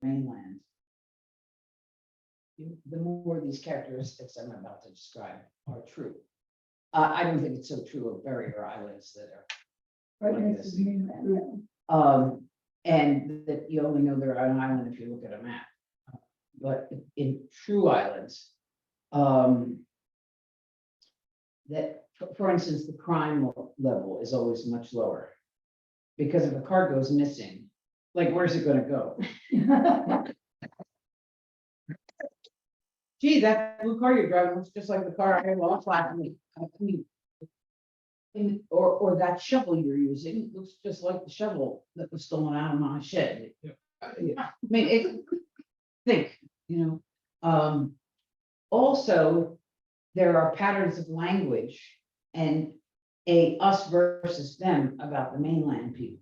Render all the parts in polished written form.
mainland, the more these characteristics I'm about to describe are true. I don't think it's so true of barrier islands that are Right like next this. to the mainland, And that you only know they're an island if you look at a map. But in true islands, that, for instance, the crime level is always much lower. Because if a car goes missing, like, where's it gonna go? yeah. Gee, that blue car you're driving looks just like the car I lost last week. Or that shovel you're using looks just like the shovel that was stolen out of my shed. I mean, think, also, there are patterns of language and a us versus them about the mainland people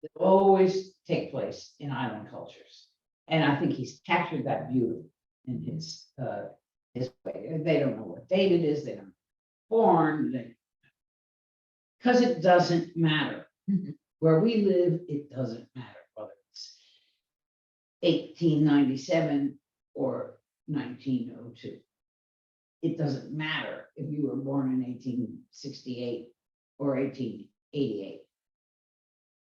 that always take place in island cultures. And I think he's captured that beauty in his way. They don't know what date it is, they don't born, because it doesn't matter. Where we live, it doesn't matter whether it's 1897 or 1902. It doesn't matter if you were born in 1868 or 1888.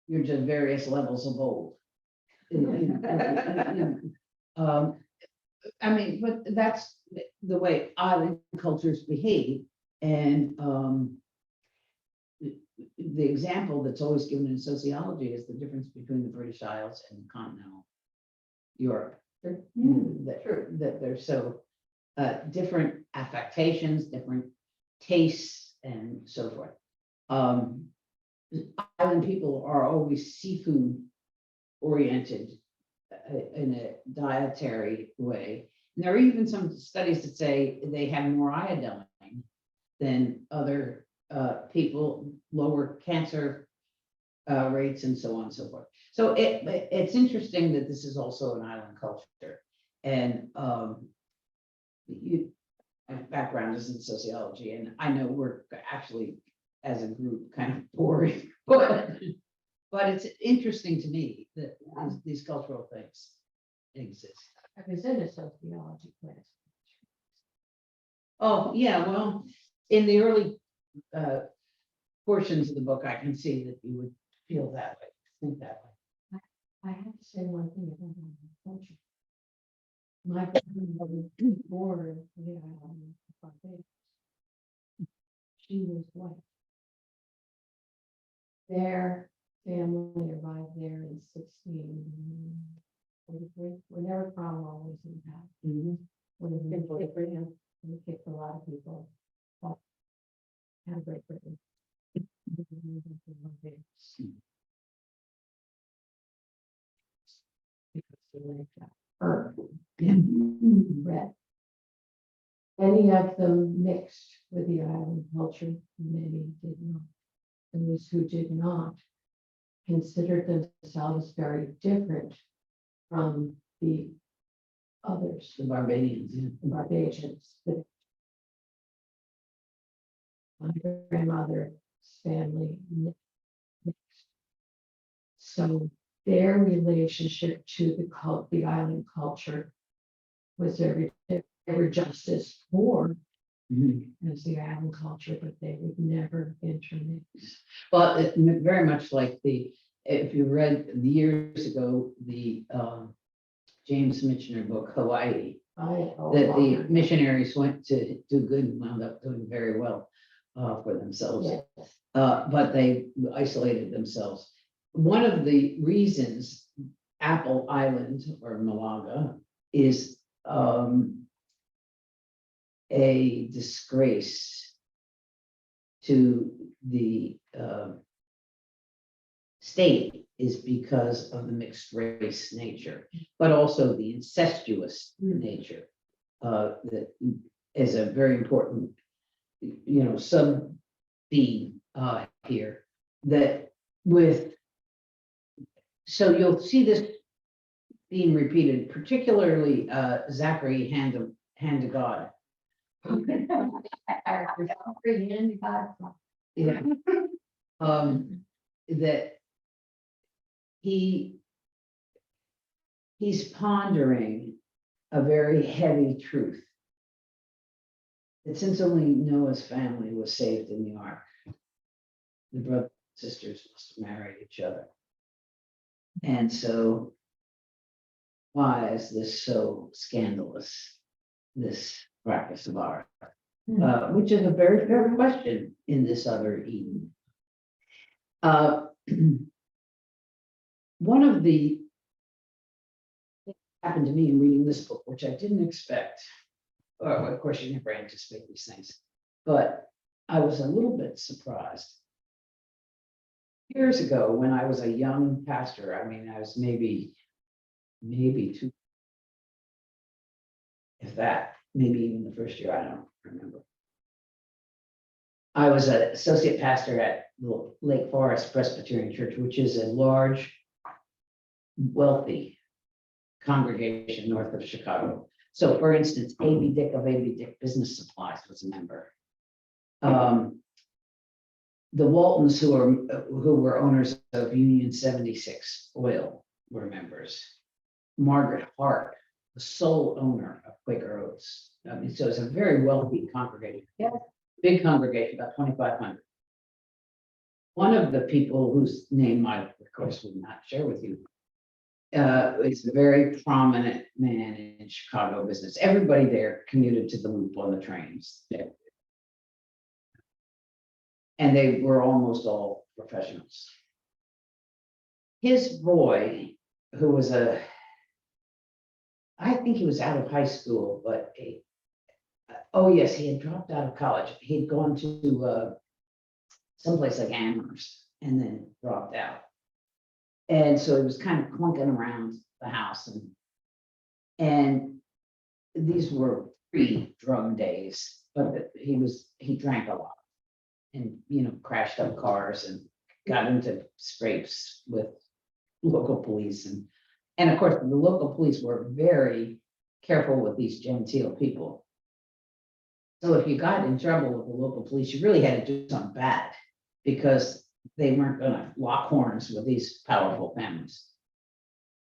You're just various levels of old. I mean, but that's the way island cultures behave. And the example that's always given in sociology is the difference between the British Isles and continental Europe. That they're so different affectations, different tastes, and so forth. Island people are always seafood oriented in a dietary way. And there are even some studies that say they have more iodine than other people, lower cancer rates, and so on and so forth. So it's interesting that this is also an island culture. And my background is in sociology, and I know we're actually, as a group, kind of boring, but it's interesting to me that these cultural things exist. I was in a sociology class. Oh, yeah, well, in the early portions of the book, I can see that you would feel that way, think that way. I have to say one thing about my culture. My grandmother was born in the island of Barbados. She was white. Their family arrived there in 1643, whenever Cromwell was in power. When it been for him, we kicked a lot of people off out of Great Britain. Because they lived out earth and red. Many of them mixed with the island culture, many did not. And those who did not considered themselves very different from the others, The Barbadians, yeah. the Barbadians. My grandmother's family mixed. So their relationship to the island culture was they were just as poor as the island culture, but they would never intermix. Well, very much like if you read years ago, the James Michener book, Hawaii, that the missionaries went to do good and wound up doing very well for themselves. Yes. But they isolated themselves. One of the reasons Apple Island or Malaga is a disgrace to the state is because of the mixed race nature, but also the incestuous nature that is a very important, sub theme here. That so you'll see this theme repeated, particularly Zachary Hand to God. Yeah. That he he's pondering a very heavy truth. That since only Noah's family was saved in the ark, the brothers and sisters must have married each other. And so, why is this so scandalous, this practice of ours? Which is a very fair question in this other Eden. One of the things that happened to me in reading this book, which I didn't expect, or of course you never anticipate these things, but I was a little bit surprised. Years ago, when I was a young pastor, I mean, I was maybe two, if that, maybe even the first year, I don't remember. I was an associate pastor at the Lake Forest Presbyterian Church, which is a large, wealthy congregation north of Chicago. So for instance, A.B. Dick of A.B. Dick Business Supplies was a member. The Waltons, who were owners of Union 76 Oil, were members. Margaret Hart, the sole owner of Quaker Oats. I mean, so it's a very wealthy congregation. Yeah, big congregation, about 2,500. One of the people whose name I, of course, would not share with you, is a very prominent man in Chicago business. Everybody there commuted to the Loop on the trains. And they were almost all professionals. His boy, who was I think he was out of high school, but oh yes, he had dropped out of college. He'd gone to someplace like Amherst and then dropped out. And so he was kind of clunking around the house, and these were pre-drug days, but he drank a lot and, you know, crashed up cars and got into scrapes with local police. And of course, the local police were very careful with these genteel people. So if you got in trouble with the local police, you really had to do something bad, because they weren't gonna lock horns with these powerful families.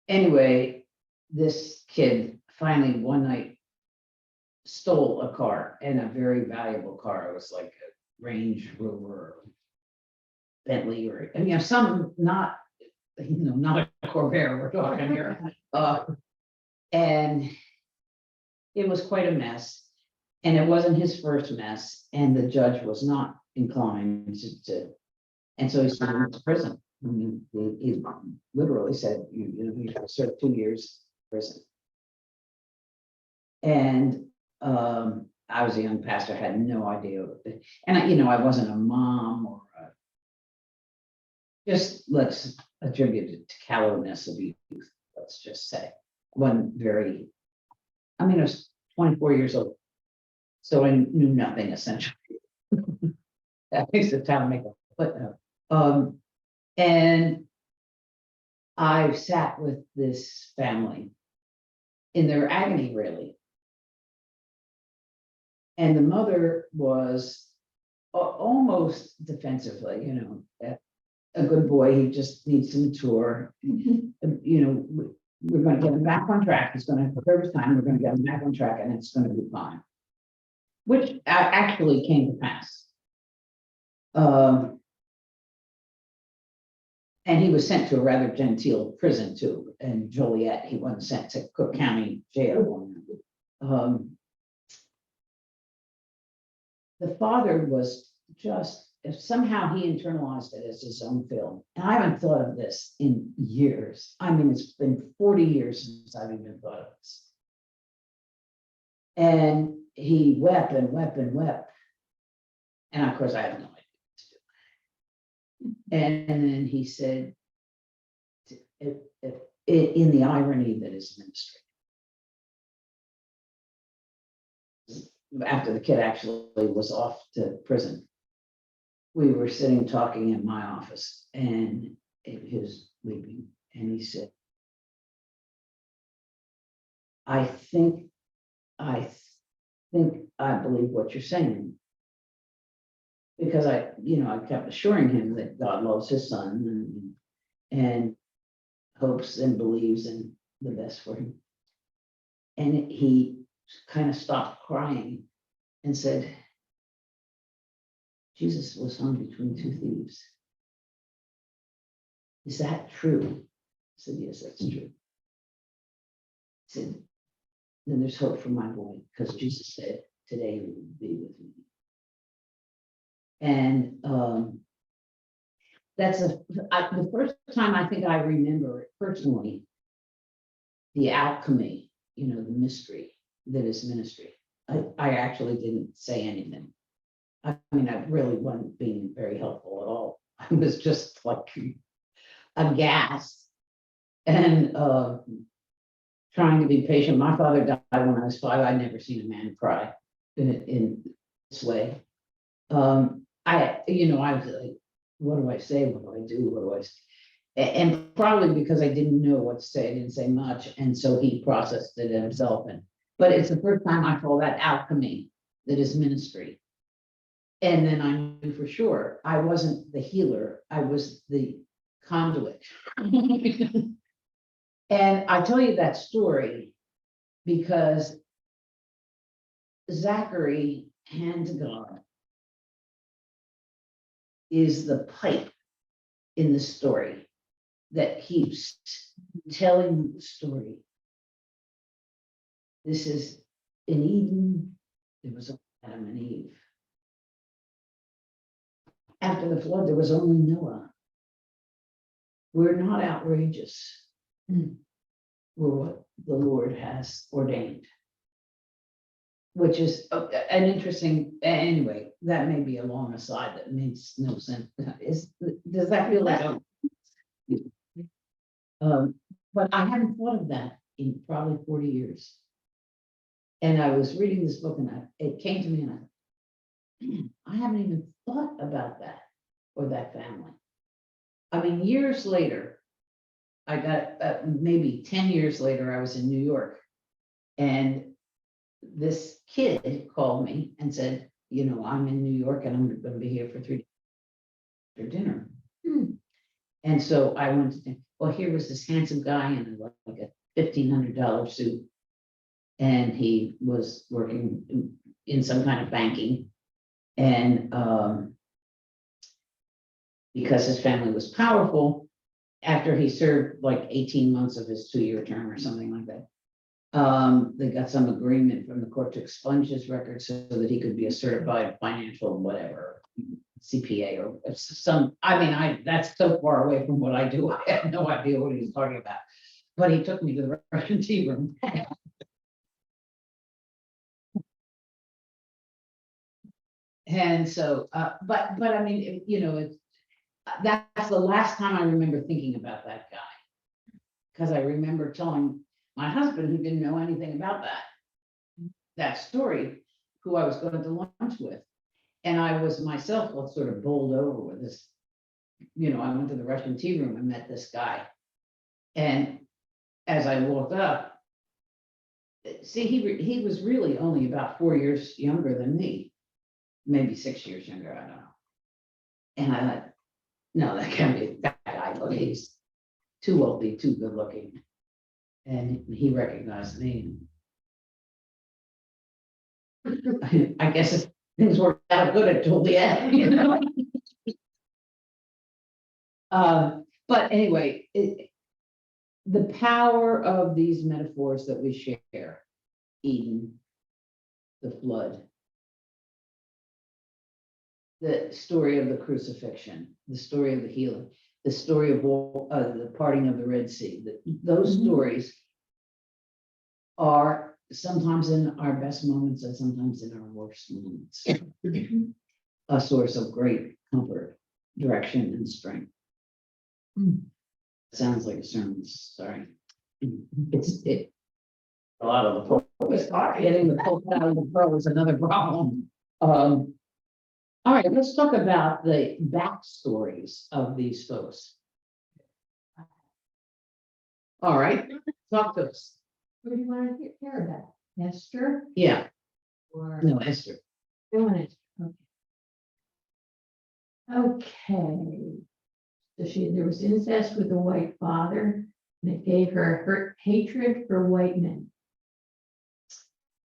Anyway, this kid finally one night stole a car, and a very valuable car. It was like a Range Rover, or Bentley, or, I mean, some not, you know, not a Corvair we're talking here. And it was quite a mess, and it wasn't his first mess, and the judge was not inclined to and so he sent him to prison. I mean, he literally said, you have to serve 2 years in prison. And I was a young pastor, had no idea. And I wasn't a mom or just, let's attribute it to callowness of youth, let's just say. I was 24 years old, so I knew nothing essentially. That makes the town make a footnote. And I sat with this family in their agony, really. And the mother was almost defensively, a good boy, he just needs to mature. We're going to get him back on track. He's going to serve his time. We're going to get him back on track, and it's going to be fine. Which actually came to pass. And he was sent to a rather genteel prison too, in Joliet. He wasn't sent to Cook County Jail. The father was just, if somehow he internalized it as his own film. And I haven't thought of this in years. I mean, it's been 40 years since I've even thought of this. And he wept and wept and wept. And of course, I have no idea what to do. And then he said, in the irony that is ministry, after the kid actually was off to prison, we were sitting talking in my office, and he was leaving, and he said, I believe what you're saying, because I kept assuring him that God loves his son and hopes and believes, and the best for him. And he kind of stopped crying and said, Jesus was hung between two thieves. Is that true? I said, yes, that's true. He said, then there's hope for my boy, because Jesus said, today you will be with me. And that's the first time I think I remember it personally, the alchemy, the mystery that is ministry. I actually didn't say anything. I mean, I really wasn't being very helpful at all. I was just like aghast and trying to be patient. My father died when I was 5. I'd never seen a man cry in this way. I was like, what do I say? What do I do? What do I say? And probably because I didn't know what to say, I didn't say much. And so he processed it himself. But it's the first time I saw that alchemy that is ministry. And then I knew for sure I wasn't the healer, I was the conduit. And I tell you that story because Zachary, hand to God, is the pipe in the story that keeps telling the story. This is in Eden, there was Adam and Eve. After the flood, there was only Noah. We're not outrageous. We're what the Lord has ordained. Which is an interesting, anyway, that may be a long aside that makes no sense. Does that feel like but I hadn't thought of that in probably 40 years. And I was reading this book and it came to me and I haven't even thought about that or that family. I mean, years later, I got maybe 10 years later, I was in New York and this kid called me and said, I'm in New York and I'm going to be here for 3 days for dinner. And so I went to think, well, here was this handsome guy in like a $1,500 suit. And he was working in some kind of banking. And because his family was powerful, after he served like 18 months of his 2-year term or something like that, they got some agreement from the court to expunge his record so that he could be a certified financial whatever, CPA or some, that's so far away from what I do. I have no idea what he's talking about. But he took me to the Russian tea room. And so, but I mean, that's the last time I remember thinking about that guy. Because I remember telling my husband, who didn't know anything about that story, who I was going to lunch with. And I was myself sort of bowled over with this, I went to the Russian tea room and met this guy. And as I walked up, see, he was really only about 4 years younger than me, maybe 6 years younger, I don't know. And I thought, no, that can't be that guy. Look, he's too wealthy, too good looking. And he recognized me. I guess things worked out good until the end, But anyway, the power of these metaphors that we share, Eden, the flood, the story of the crucifixion, the story of the healing, the story of the parting of the Red Sea, those stories are sometimes in our best moments and sometimes in our worst moments, a source of great comfort, direction, and strength. Sounds like a sermon, sorry. A lot of the pulp, getting the pulp out of the pearl is another problem. All right, let's talk about the backstories of these folks. All right, talk to us. What do you want to hear about? Esther? Yeah, Or no, Esther. Esther? Okay. So there was incest with the white father, And it gave her hatred for white men.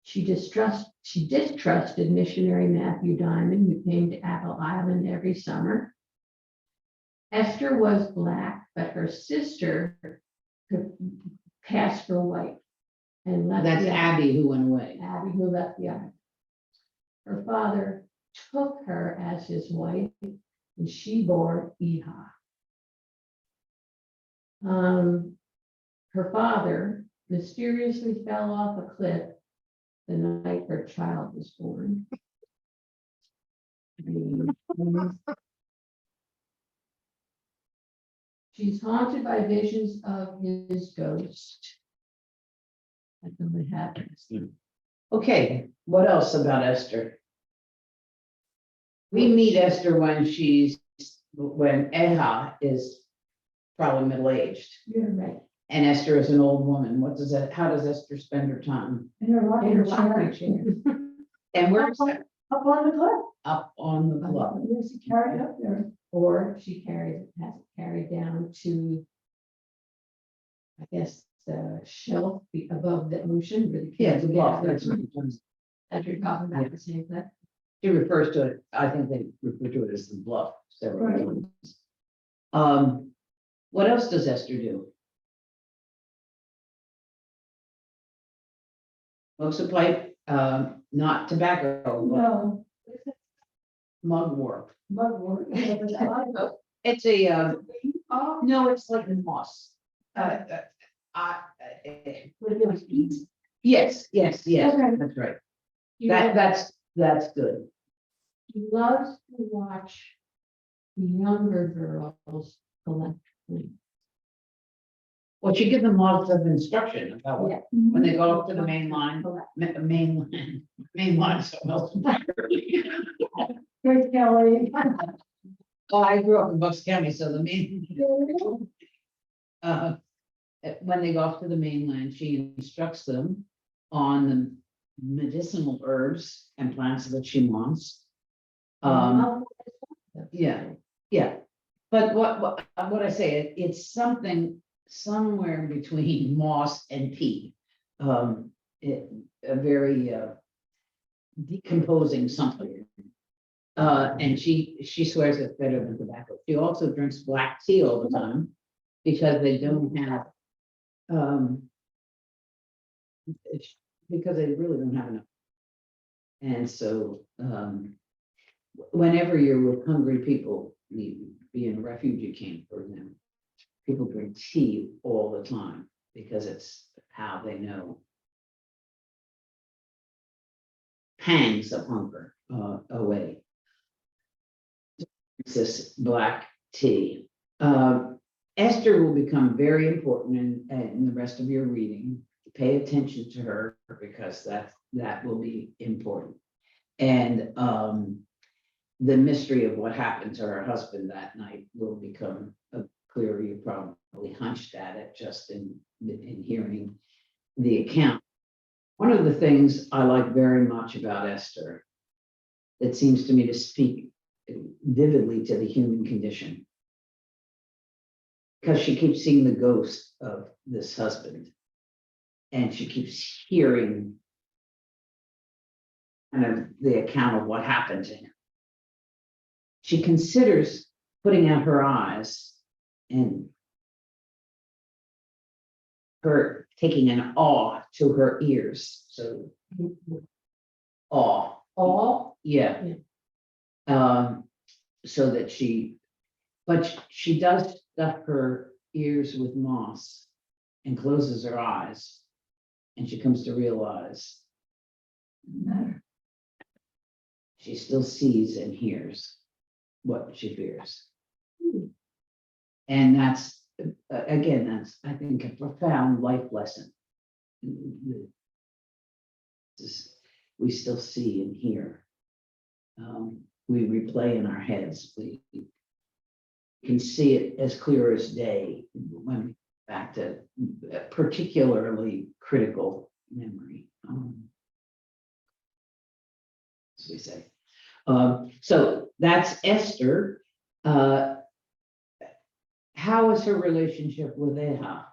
She distrusted missionary Matthew Diamond, who came to Apple Island every summer. Esther was black, but her sister could pass for white. And left That's the island. Abby who went away. Abby, who left the island. Her father took her as his wife, and she bore Eha. Her father mysteriously fell off a cliff the night her child was born. She's haunted by visions of his ghost. I don't know what happens. Okay, what else about Esther? We meet Esther when Eha is probably middle-aged, You're right. and Esther is an old woman. How does Esther spend her time? In her rocking chair. And where's that? Up on the cliff. Up on the bluff. Yes, she carried up there. Or she has it carried down to, I guess, the shelf above the ocean. Where the Yeah, kids the bluff. gather. That's what it is. That you're talking about, Yeah. the same thing. She refers to it, I think they refer to it as the bluff several Right. times. What else does Esther do? Smokes a pipe, not tobacco, but No. mugwort. Mugwort. It's a, Oh, no, it's like moss. Yes, yes, yes, Okay. that's right. He That's good. loves to watch the younger girls collect things. Well, you give them lots of instruction about what, Yeah. when they go up to the main line, Collect. main line, so else. Great Kelly. Oh, I grew up in Bucks County, so the main, when they go off to the mainland, she instructs them on the medicinal herbs and plants that she wants. Yeah, yeah, but what I say, it's something somewhere between moss and peat. A very decomposing something. And she swears it's better than tobacco. She also drinks black tea all the time because they don't have, because they really don't have enough. And so, whenever you're with hungry people, you be in a refugee camp, for example, people drink tea all the time because it's how they know pangs of hunger away. It's this black tea. Esther will become very important in the rest of your reading. Pay attention to her because that will be important. And the mystery of what happened to her husband that night will become clear. You probably hunched at it just in hearing the account. One of the things I like very much about Esther that seems to me to speak vividly to the human condition, because she keeps seeing the ghost of this husband and she keeps hearing kind of the account of what happened to him. She considers putting out her eyes and her taking an awe to her ears. So awe. All. Yeah. So that but she does stuff her ears with moss and closes her eyes. And she comes to realize she still sees and hears what she fears. And that's, again, I think, a profound life lesson. We still see and hear. We replay in our heads. We can see it as clear as day when back to a particularly critical memory. As we say. So that's Esther. How is her relationship with Eha?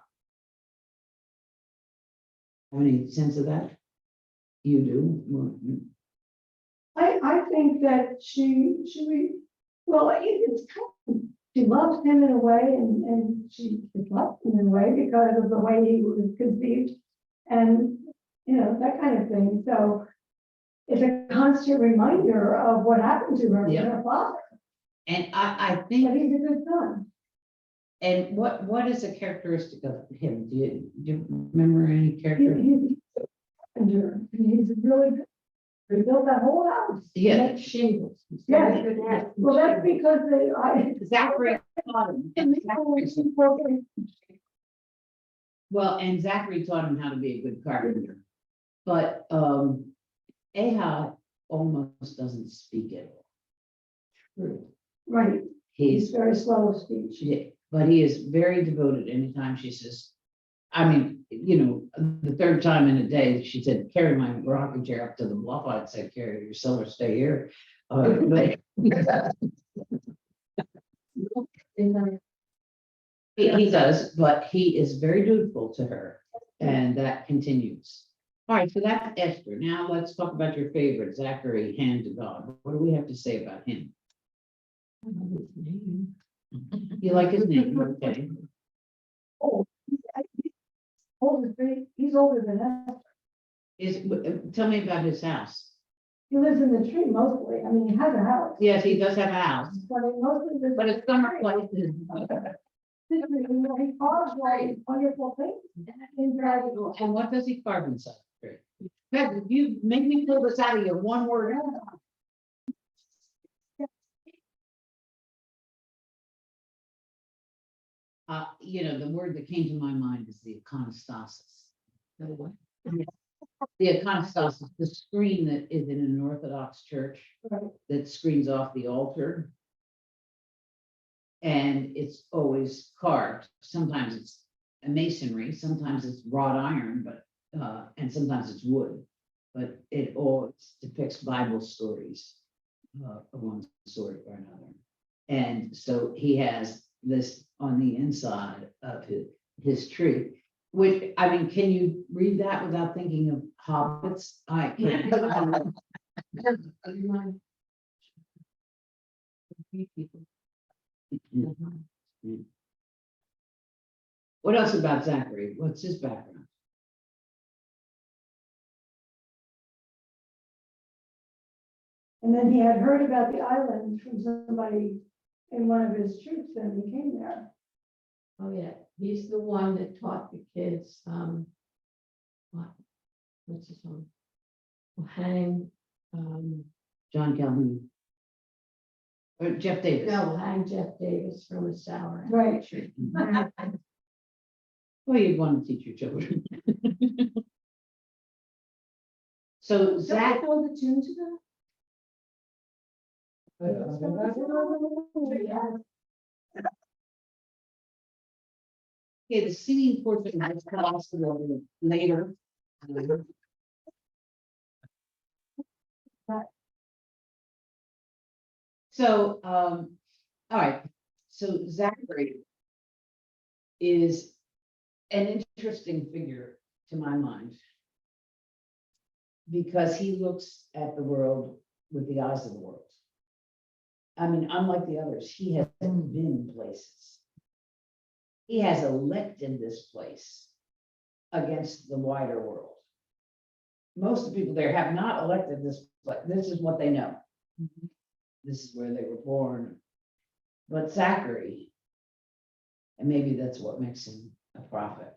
Have any sense of that? You do? Well, I think that well, it's kind of, she loves him in a way and she dislikes him in a way because of the way he was conceived. And, that kind of thing. So it's a constant reminder of what happened to her with Yeah. her father. And I But think, he's a good son. and what is a characteristic of him? Do you remember any He's character? he's really good. He built that whole house. Yeah. That's shingles. Yeah. Well, that's because Zachary taught him. Well, and Zachary taught him how to be a good carpenter. But Ahab almost doesn't speak it. True. Right, he's He's, very slow of speech. but he is very devoted anytime she says, I mean, the third time in a day, she said, carry my rocking chair up to the bluff. I'd say, carry yourself or stay here. But he does, but he is very dutiful to her, and that continues. All right, so that's Esther. Now let's talk about your favorite, Zachary, hand to God. What do we have to say about him? You like his name, okay? Oh, he's older than us. Tell me about his house. He lives in the tree mostly. I mean, he has a house. Yes, he does have a house, But mostly lives. but it's summer places. He carves like wonderful things. And what does he carve inside? Greg, you make me pull this out of you one word. The word that came to my mind is the iconostasis. The what? The iconostasis, the screen that is in an Orthodox church Right. that screens off the altar. And it's always carved. Sometimes it's a masonry, sometimes it's wrought iron, but and sometimes it's wood. But it always depicts Bible stories of one sort or another. And so he has this on the inside of his tree, which, I mean, can you read that without thinking of hobbits? I can't. What else about Zachary? What's his background? And then he had heard about the island from somebody in one of his troops, and he came there. Oh, yeah, he's the one that taught the kids, what's his name? Hang, John Calhoun. Or Jeff Davis. no, hang Jeff Davis from a sour. Right. Well, you'd want to teach your children. So Zach, know the tune to that? okay, the singing portion of this class will be later. So, all right, so Zachary is an interesting figure to my mind, because he looks at the world with the eyes of the world. I mean, unlike the others, he has been places. He has elected this place against the wider world. Most of the people there have not elected this, but this is what they know. This is where they were born. But Zachary, and maybe that's what makes him a prophet.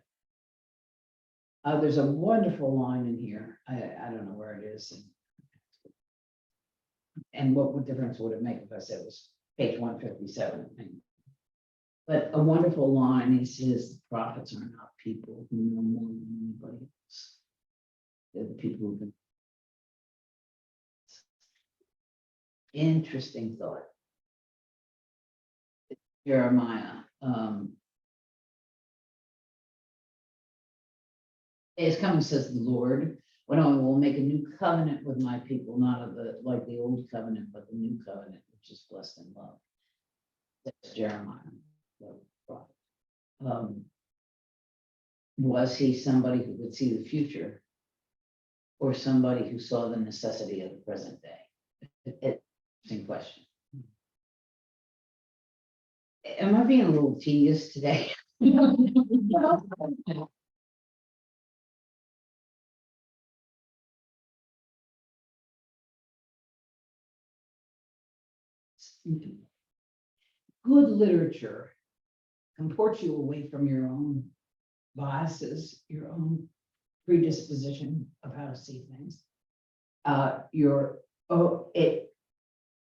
There's a wonderful line in here. I don't know where it is. And what difference would it make if I said it was page 157? But a wonderful line, he says, the prophets are not people who know more than anybody else. They're the people who can. Interesting thought. Jeremiah. Is coming, says the Lord, when I will make a new covenant with my people, not of the like the old covenant, but the new covenant, which is blessed in love. That's Jeremiah, the prophet. was he somebody who could see the future? Or somebody who saw the necessity of the present day? Interesting question. Am I being a little tedious today? Good literature comports you away from your own biases, your own predisposition of how to see things. It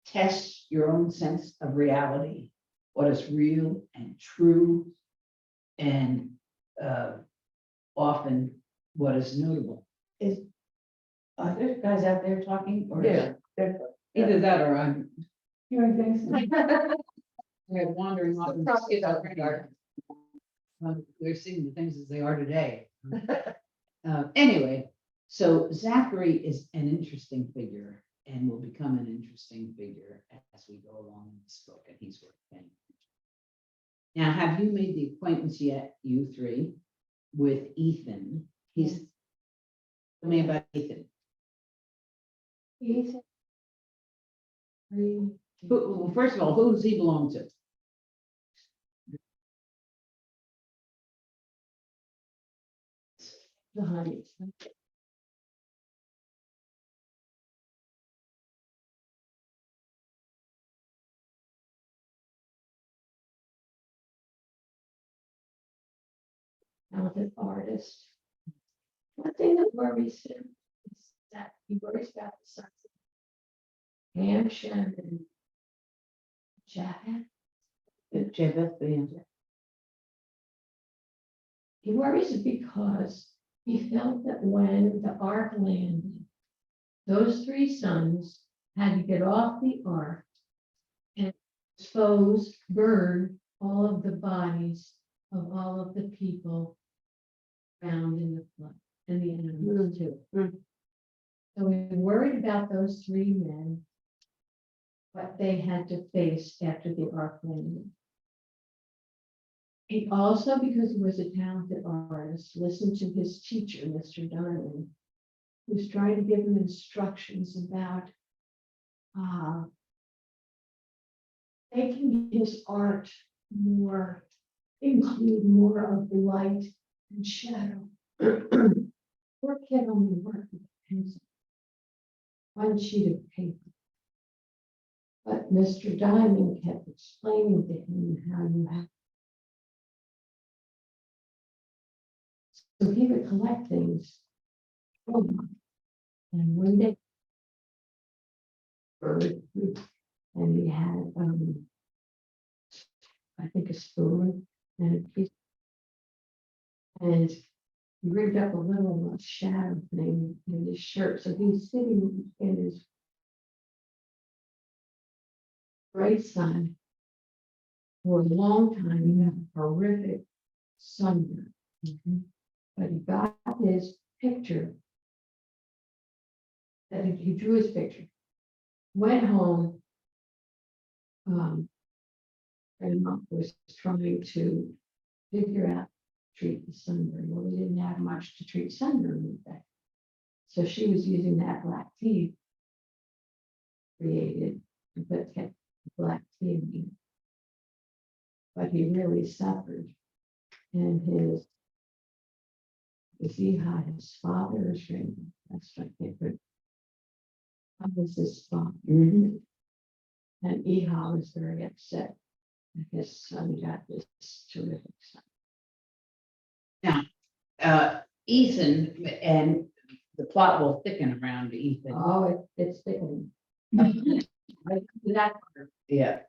tests your own sense of reality, what is real and true, and often what is notable. Are there guys out there talking? Or Yeah. either that or I'm Hearing things. wandering off. Probably about radar. They're seeing the things as they are today. Anyway, so Zachary is an interesting figure and will become an interesting figure as we go along in this book, and he's worth paying attention. Now, have you made the acquaintance yet, you three, with Ethan? Tell me about Ethan. Ethan. Well, first of all, who does he belong to? The honey. Talented artist. One thing that worries him is that he worries about the sons of Ham, Shem, and Japheth. He worries because he felt that when the ark landed, those three sons had to get off the ark and burn all of the bodies of all of the people found in the flood and the animals too. So we worried about those three men, what they had to face after the ark landed. He also, because he was a talented artist, listened to his teacher, Mr. Diamond, who was trying to give him instructions about making his art include more of the light and shadow. Work can only work with a pencil, one sheet of paper. But Mr. Diamond kept explaining to him how you have. So he would collect things. And one day, and he had, I think, a spoon and a piece. And he rigged up a little shadow thing in his shirt. So he's sitting in his right side for a long time. He had a horrific sunburn. But he got his picture, that he drew his picture, went home. Grandma was trying to figure out treat the sunburn. Well, we didn't have much to treat sunburn with that. So she was using that black tea created, but kept black tea in it. But he really suffered. And his his father's ring. That's my favorite. That was his father. And Eha was very upset that his son got this terrific son. Now, Ethan, and the plot will thicken around Ethan. Oh, it's thickening. That part. Yeah,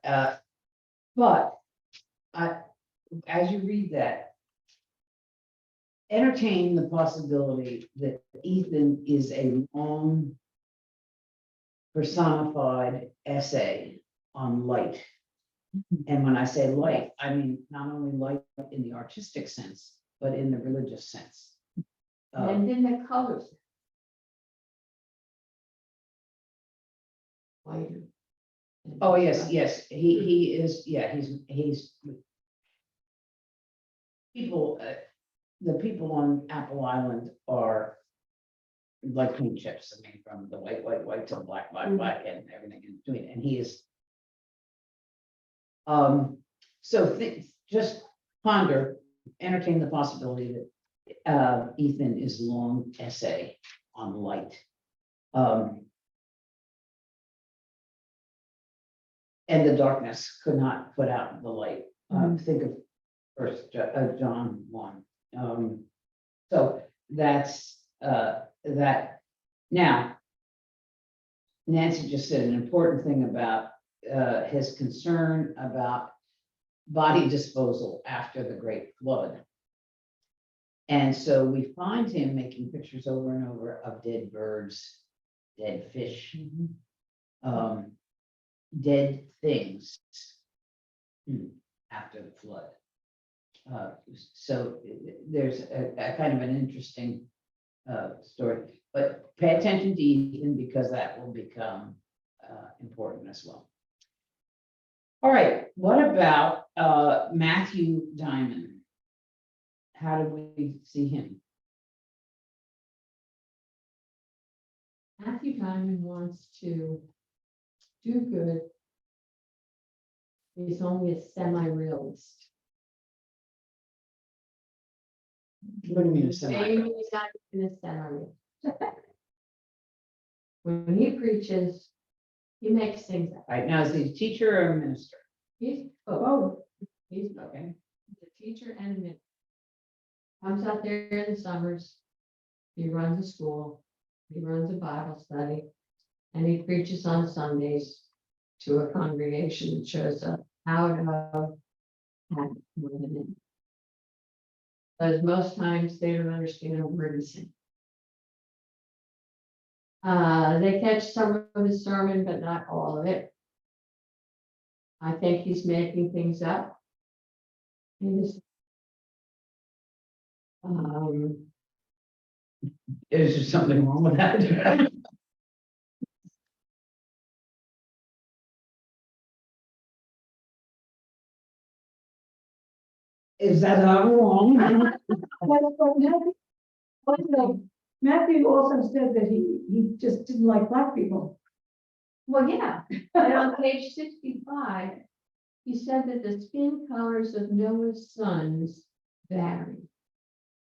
but as you read that, entertain the possibility that Ethan is a long personified essay on light. And when I say light, I mean not only light in the artistic sense, but in the religious sense. And then the colors. Whiter. Oh, yes, he is, yeah, he's people, the people on Apple Island are like paint chips. I mean, from the white to the black, black, and everything in between. And he is. So just ponder, entertain the possibility that Ethan is long essay on light. And the darkness could not put out the light. Think of First John 1. So that's that. Now, Nancy just said an important thing about his concern about body disposal after the Great Flood. And so we find him making pictures over and over of dead birds, dead fish, dead things after the flood. So there's a kind of an interesting story, but pay attention to Ethan because that will become important as well. All right, what about Matthew Diamond? How do we see him? Matthew Diamond wants to do good. He's only a semi-realist. What do you mean a semi? Maybe he's not even a semi-realist. When he preaches, he makes things up. All right, now is he a teacher or a minister? He's he's Okay. a teacher and a minister. Comes out there in the summers. He runs a school. He runs a Bible study, and he preaches on Sundays to a congregation that shows up out of habit more than anything. Because most times they don't understand a word he's saying. They catch some of his sermon, but not all of it. I think he's making things up. Is Is there something wrong with that? Is that wrong? Matthew also said that he just didn't like black people. Well, yeah, and on page 65, he said that the skin colors of Noah's sons vary.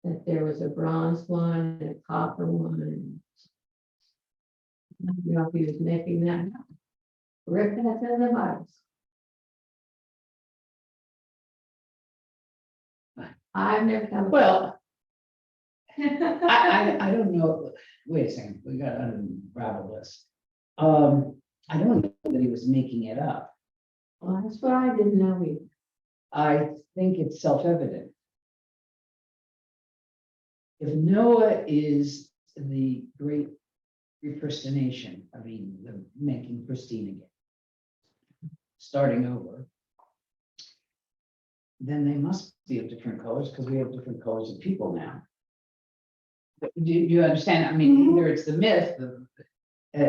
That there was a bronze one and a copper one. I don't know if he was making that up. Rick, that's in the Bible. I've never come. Well, I don't know. Wait a second, we got to unravel this. I don't know that he was making it up. Well, that's what I didn't know either. I think it's self-evident. If Noah is the great repristination, I mean, the making pristine again, starting over, then they must be of different colors because we have different colors of people now. Do you understand? I mean, either it's the myth,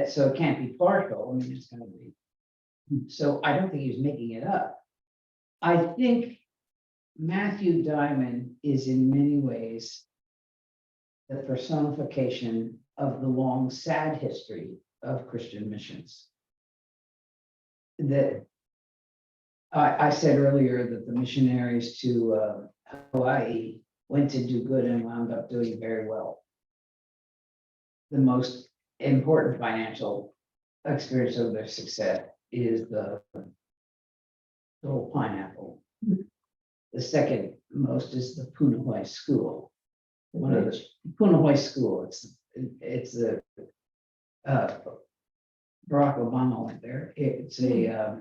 so it can't be partial. I mean, it's going to be. So I don't think he was making it up. I think Matthew Diamond is in many ways the personification of the long, sad history of Christian missions. That I said earlier that the missionaries to Hawaii went to do good and wound up doing very well. The most important financial experience of their success is the little pineapple. The second most is the Punahou School. One of the Punahou School. It's the Barack Obama went there. It's a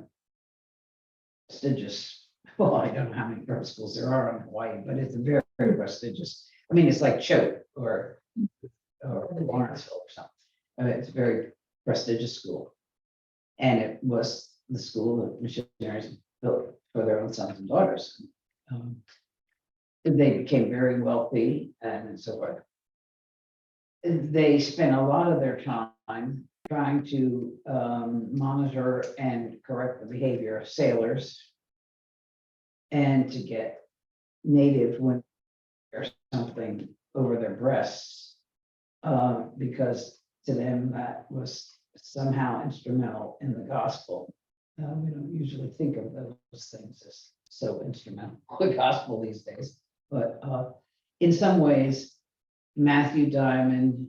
prestigious. Well, I don't know how many prep schools there are in Hawaii, but it's a very, very prestigious. I mean, it's like Choate or Lawrenceville or something. It's a very prestigious school, and it was the school that missionaries built for their own sons and daughters. They became very wealthy and so forth. They spent a lot of their time trying to monitor and correct the behavior of sailors and to get native women wear something over their breasts. Because to them, that was somehow instrumental in the gospel. We don't usually think of those things as so instrumental in the gospel these days, but in some ways, Matthew Diamond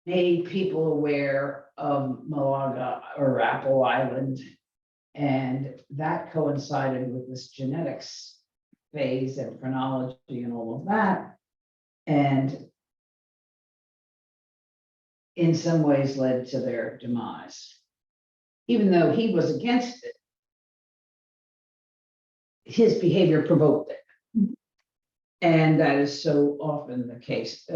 made people aware of Malaga or Apple Island, and that coincided with this genetics phase and chronology and all of that, and in some ways led to their demise. Even though he was against it, his behavior provoked it. And that is so often the case.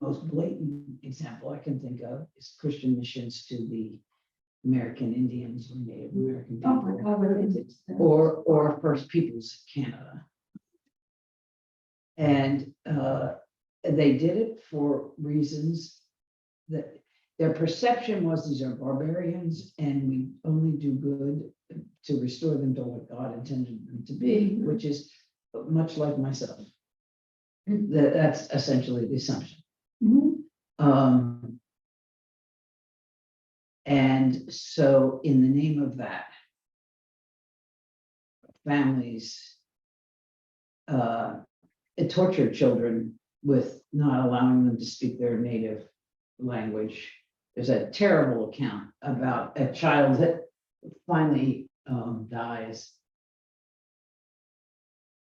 Most blatant example I can think of is Christian missions to the American Indians or Native American Oh my people, God, what is it? or First Peoples of Canada. And they did it for reasons that their perception was these are barbarians and we only do good to restore them to what God intended them to be, which is much like myself. That's essentially the assumption. Mhm. And so in the name of that, families tortured children with not allowing them to speak their native language. There's a terrible account about a child that finally dies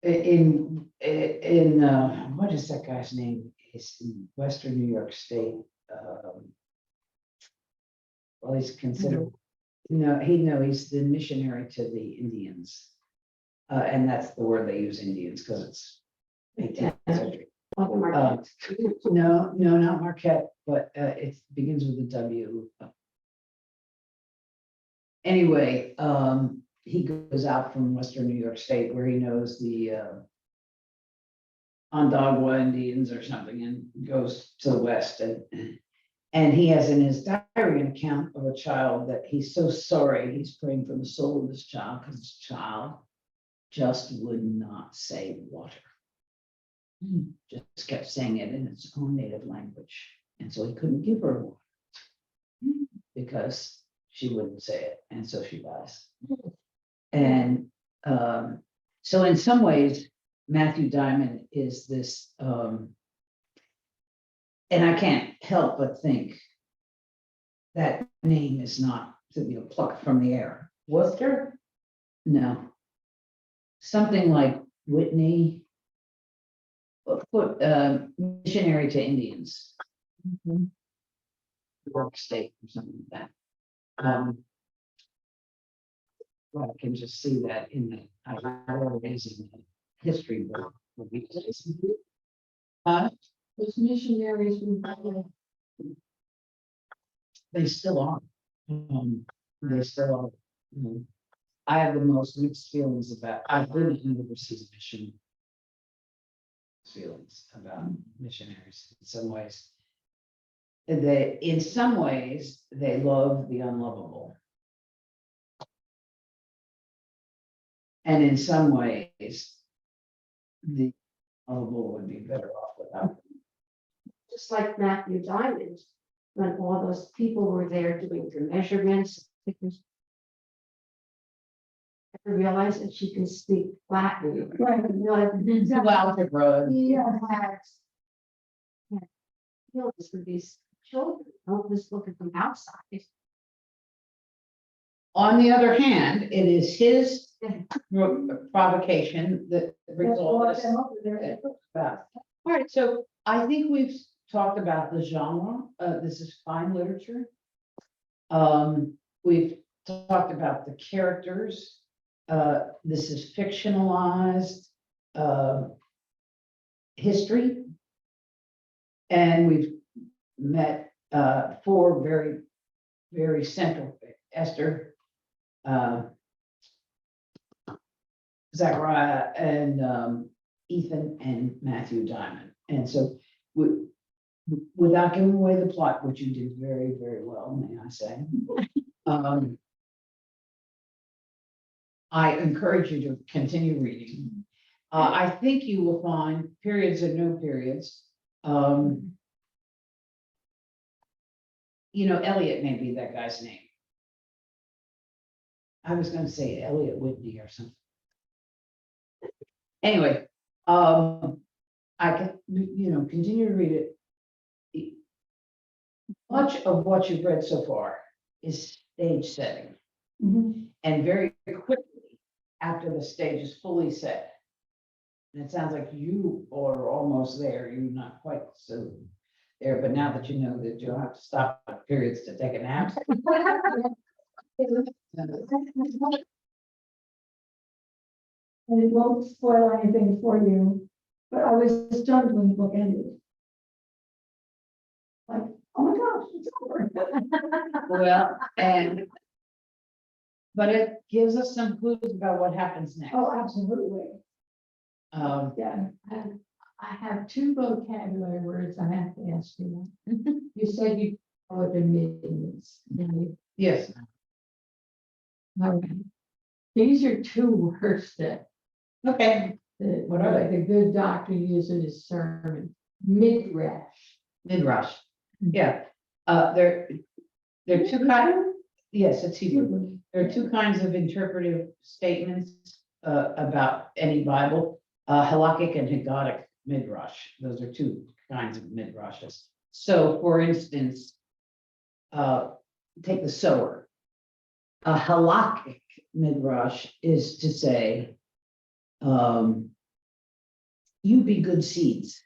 in what is that guy's name? It's in Western New York State. Well, he's considered, he's the missionary to the Indians. And that's the word they use, Indians, because it's 18th century. No, not Marquette, but it begins with a W. Anyway, he goes out from Western New York State where he knows the Ondagwa Indians or something and goes to the West. And he has in his diary an account of a child that he's so sorry. He's praying for the soul of this child because this child just would not say water. Just kept saying it in its own native language. And so he couldn't give her water because she wouldn't say it. And so she dies. And so in some ways, Matthew Diamond is this, and I can't help but think that name is not plucked from the air. Worcester? No. Something like Whitney, missionary to Indians. York State or something like that. Well, I can just see that in the, history book. Those missionaries were They still are. They still are. I have the most mixed feelings about, I've been in overseas mission. Feelings about missionaries in some ways. In some ways, they love the unlovable. And in some ways, the unlovable would be better off without them. just like Matthew Diamond, when all those people were there doing the measurements. I realized that she can speak Latin. Right. Well, algebra. Feelings for these children, don't just look at them outside. On the other hand, it is his provocation that brings all this about. All right, so I think we've talked about the genre. This is fine literature. We've talked about the characters. This is fictionalized history. And we've met four very, very central, Esther, Zachariah, and Ethan, and Matthew Diamond. And so without giving away the plot, which you did very, very well, may I say. I encourage you to continue reading. I think you will find periods and no periods. Elliot may be that guy's name. I was gonna say Elliot Whitney or something. Anyway, I can, continue to read it. Much of what you've read so far is stage setting. Mhm. And very quickly, after the stage is fully set, and it sounds like you are almost there, you're not quite so there, but now that you know that you'll have to stop at periods to take a nap. And it won't spoil anything for you, but I was stunned when the book ended. Like, oh my gosh, it's over. Well, but it gives us some clues about what happens next. Oh, absolutely, Um, yeah. I have two vocabulary words I have to ask you. You said you know what dominions. yes, All right. These are two words that okay, What are they? the good doctor used in his sermon. Midrash. midrash, yeah. There are two kinds, yes, it's Hebrew. There are two kinds of interpretive statements about any Bible, halakhic and Haggadic midrash. Those are two kinds of midrashes. So, for instance, take the sower. A halakhic midrash is to say, you be good seeds.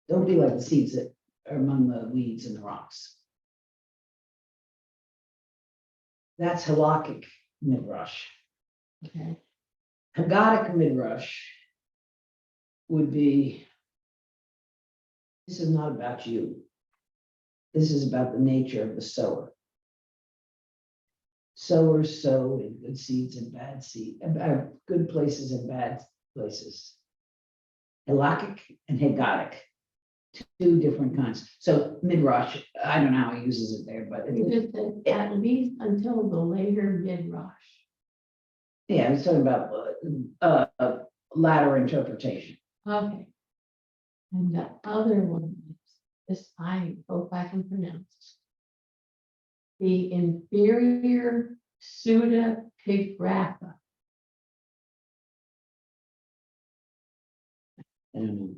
Don't be like the seeds that are among the weeds and the rocks. That's halakhic midrash. Okay. Haggadic midrash would be, this is not about you. This is about the nature of the sower. Sowers sow in good seeds and bad seed, good places and bad places. Halakhic and Haggadic, two different kinds. So midrash, I don't know how he uses it there, but You just said at least until the later midrash. yeah, it's talking about latter interpretation. Okay. And the other one is this, I hope I can pronounce. The inferior pseudepigrapha. I don't know.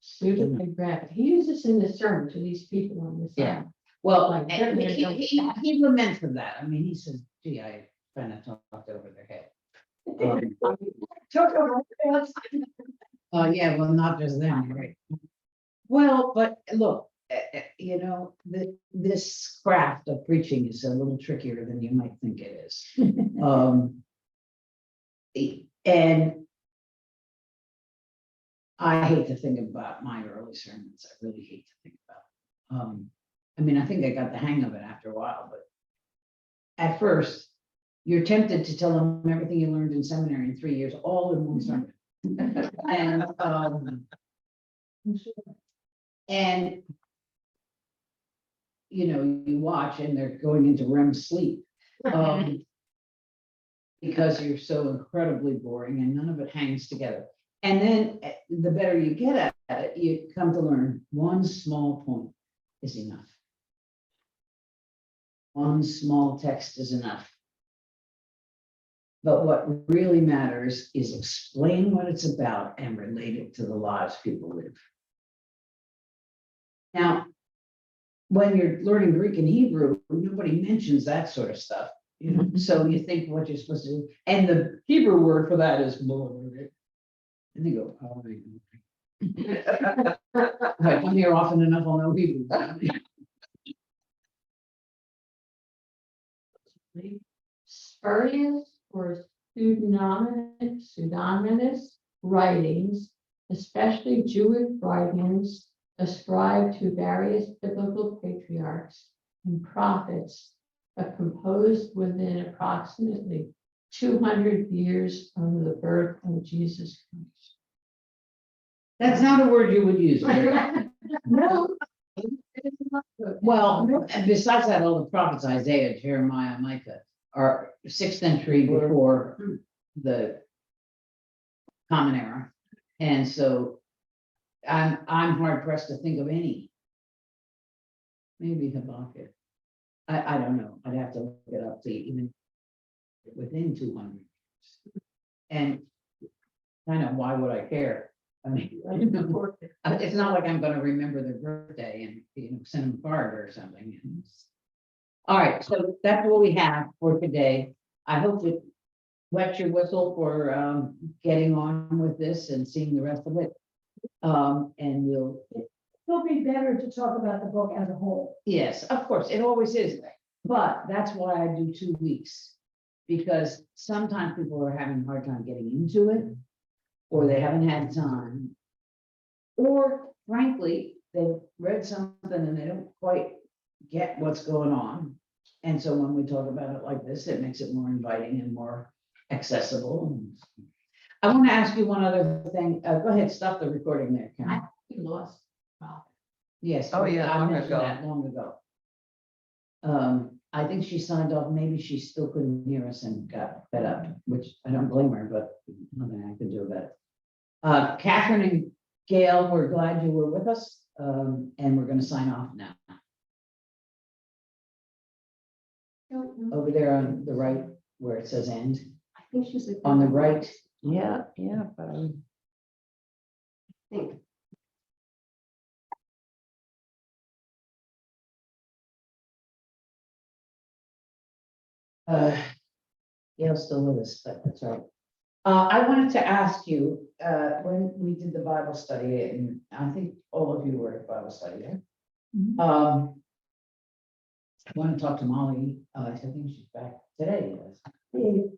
Pseudepigrapha. He uses in the sermon to these people on this Yeah. side. Well, Like, certainly don't- he laments for that. I mean, he says, gee, I kind of talked over their head. Took over. Yes. Yeah, well, not just them, right? Well, but look, this craft of preaching is a little trickier than you might think it is. And I hate to think about my early sermons. I really hate to think about. I mean, I think I got the hang of it after a while, but at first, you're tempted to tell them everything you learned in seminary in 3 years, all in one sermon. And you watch and they're going into REM sleep. Because you're so incredibly boring and none of it hangs together. And then the better you get at it, you come to learn one small point is enough. One small text is enough. But what really matters is explain what it's about and relate it to the lives people live. Now, when you're learning Greek and Hebrew, nobody mentions that sort of stuff. So you think what you're supposed to do, and the Hebrew word for that is Lord. And they go, oh, if I come here often enough, I'll know Hebrew. Spurious or pseudonymous writings, especially Jewish writings ascribed to various biblical patriarchs and prophets, but composed within approximately 200 years of the birth of Jesus Christ. That's not a word you would use. No, Well, and besides that, all the prophets, Isaiah, Jeremiah, Micah, are 6th century before the Common Era. And so I'm hard pressed to think of any. Maybe Habakkuk. I don't know. I'd have to look it up, see, even within 200. And kind of, why would I care? I mean, it's not like I'm gonna remember their birthday and, send them a card or something. All right, so that's what we have for today. I hope it wet your whistle for getting on with this and seeing the rest of it. And we'll, It'll be better to talk about the book as a whole. yes, of course, it always is, but that's why I do 2 weeks. Because sometimes people are having a hard time getting into it, or they haven't had time. Or frankly, they've read something and they don't quite get what's going on. And so when we talk about it like this, it makes it more inviting and more accessible. I want to ask you one other thing. Go ahead, stop the recording there, Karen. You lost. Wow. Yes. Oh, yeah, I long mentioned ago. that long ago. I think she signed off, maybe she still couldn't hear us and got fed up, which I don't blame her, but nothing I can do about it. Catherine and Gail, we're glad you were with us, and we're gonna sign off now. Over there on the right, where it says end, I think she's. on the right. Yeah, but Think. Gail's still with us, but that's right. I wanted to ask you, when we did the Bible study, and I think all of you were at Bible study, yeah? Mhm. I want to talk to Molly, I think she's back today, yes. The eighth,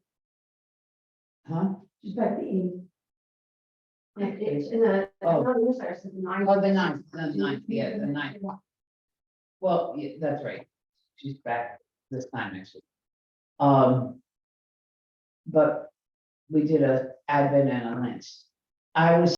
Huh? she's back the eighth. It's in the, Oh. not in this, it's the nine. Oh, the ninth, yeah, the ninth. Well, yeah, that's right. She's back this time next week. But we did a Advent and a Lent. I was